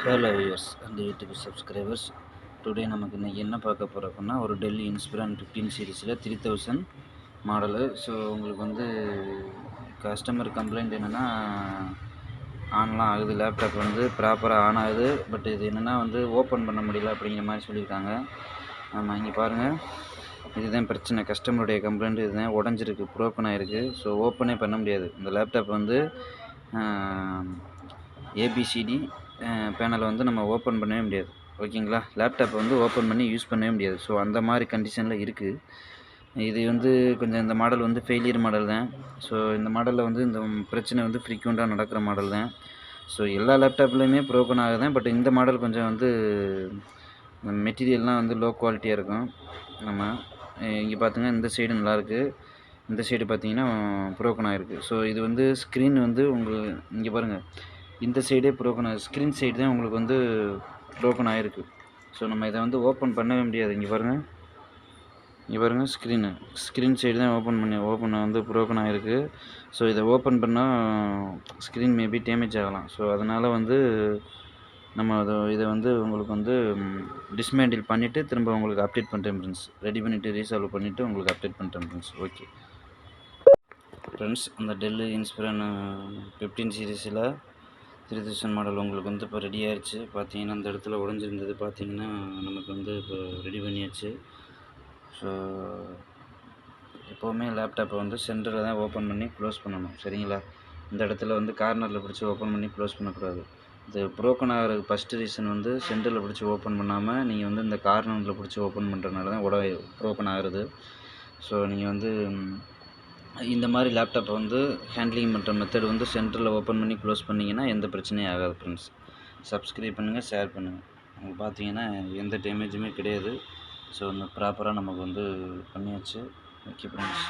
Hello viewers and YouTube subscribers. Today நமக்கு இன்றைக்கி என்ன பார்க்க போகிறோம் அப்படின்னா, ஒரு டெல் இன்ஸ்பிரான் 15 சீரீஸில் 3000 மாடலு. ஸோ உங்களுக்கு வந்து கஸ்டமர் கம்ப்ளைண்ட் என்னென்னா, ஆன்லாம் ஆகுது, லேப்டாப் வந்து ப்ராப்பராக ஆன் ஆகுது, பட் இது என்னென்னா வந்து ஓப்பன் பண்ண முடியல அப்படிங்கிற மாதிரி சொல்லியிருக்காங்க. ஆமாம், இங்கே பாருங்கள், இதுதான் பிரச்சனை. கஸ்டமருடைய கம்ப்ளைண்ட் இதுதான். உடஞ்சிருக்கு, ப்ரோக்கன் ஆகிருக்கு. ஸோ ஓப்பனே பண்ண முடியாது. இந்த லேப்டாப் வந்து ஏபிசிடி பேனலை வந்து நம்ம ஓப்பன் பண்ணவே முடியாது. ஓகேங்களா? லேப்டாப்பை வந்து ஓப்பன் பண்ணி யூஸ் பண்ணவே முடியாது. ஸோ அந்த மாதிரி கண்டிஷனில் இருக்குது. இது வந்து கொஞ்சம் இந்த மாடல் வந்து ஃபெயிலியர் மாடல் தான். ஸோ இந்த மாடலில் வந்து இந்த பிரச்சனை வந்து ஃப்ரீக்வெண்ட்டாக நடக்கிற மாடல் தான். ஸோ எல்லா லேப்டாப்லேயுமே ப்ரோக்கன் ஆகுதான். பட் இந்த மாடல் கொஞ்சம் வந்து மெட்டீரியல்லாம் வந்து லோ குவாலிட்டியாக இருக்கும். நம்ம இங்கே பார்த்துங்க, இந்த சைடு நல்லாயிருக்கு, இந்த சைடு பார்த்தீங்கன்னா ப்ரோக்கன் ஆகிருக்கு. ஸோ இது வந்து ஸ்க்ரீன் வந்து உங்களுக்கு இங்கே பாருங்கள், இந்த சைடே ப்ரோக்கன் ஆகுது. ஸ்க்ரீன் சைடு தான் உங்களுக்கு வந்து ப்ரோக்கன் ஆகிருக்கு. ஸோ நம்ம இதை வந்து ஓப்பன் பண்ணவே முடியாது. இங்கே பாருங்கள், ஸ்க்ரீன் சைடு தான் ஓப்பன் வந்து ப்ரோக்கன் ஆகிருக்கு. ஸோ இதை ஓப்பன் பண்ணால் ஸ்க்ரீன் மேபி டேமேஜ் ஆகலாம். ஸோ அதனால் வந்து நம்ம இதை வந்து உங்களுக்கு வந்து டிஸ்மேண்டில் பண்ணிவிட்டு திரும்ப உங்களுக்கு அப்டேட் பண்ணுறேன் ஃப்ரெண்ட்ஸ். ரெடி பண்ணிவிட்டு ரீசால்வ் பண்ணிவிட்டு உங்களுக்கு அப்டேட் பண்ணுறேன் ஃப்ரெண்ட்ஸ். ஓகே ஃப்ரெண்ட்ஸ், அந்த டெல் இன்ஸ்பிரான் 15 சீரீஸில் 3000 மாடல் உங்களுக்கு வந்து இப்போ ரெடி ஆயிடுச்சு. பார்த்தீங்கன்னா இந்த இடத்துல உடஞ்சிருந்தது, பார்த்தீங்கன்னா நமக்கு வந்து இப்போ ரெடி பண்ணியாச்சு. ஸோ எப்போவுமே லேப்டாப்பை வந்து சென்டரில் தான் ஓப்பன் பண்ணி க்ளோஸ் பண்ணணும், சரிங்களா? இந்த இடத்துல வந்து கார்னரில் பிடிச்சி ஓப்பன் பண்ணி க்ளோஸ் பண்ணக்கூடாது. இது ப்ரோக்கன் ஆகிறதுக்கு ஃபஸ்ட்டு ரீசன் வந்து சென்டரில் பிடிச்சி ஓப்பன் பண்ணாமல் நீங்கள் வந்து இந்த கார்னரில் பிடிச்சி ஓப்பன் பண்ணுறதுனால தான் ப்ரோக்கன் ஆகிறது. ஸோ நீங்கள் வந்து இந்த மாதிரி லேப்டாப்பை வந்து ஹேண்ட்லிங் பண்ணுற மெத்தட் வந்து சென்டரில் ஓப்பன் பண்ணி க்ளோஸ் பண்ணிங்கன்னா எந்த பிரச்சனையும் ஆகாது ஃப்ரெண்ட்ஸ். சப்ஸ்கிரைப் பண்ணுங்கள், ஷேர் பண்ணுங்கள். உங்களுக்கு பார்த்தீங்கன்னா எந்த டேமேஜுமே கிடையாது. ஸோ ப்ராப்பராக நமக்கு வந்து பண்ணியாச்சு. Okay friends.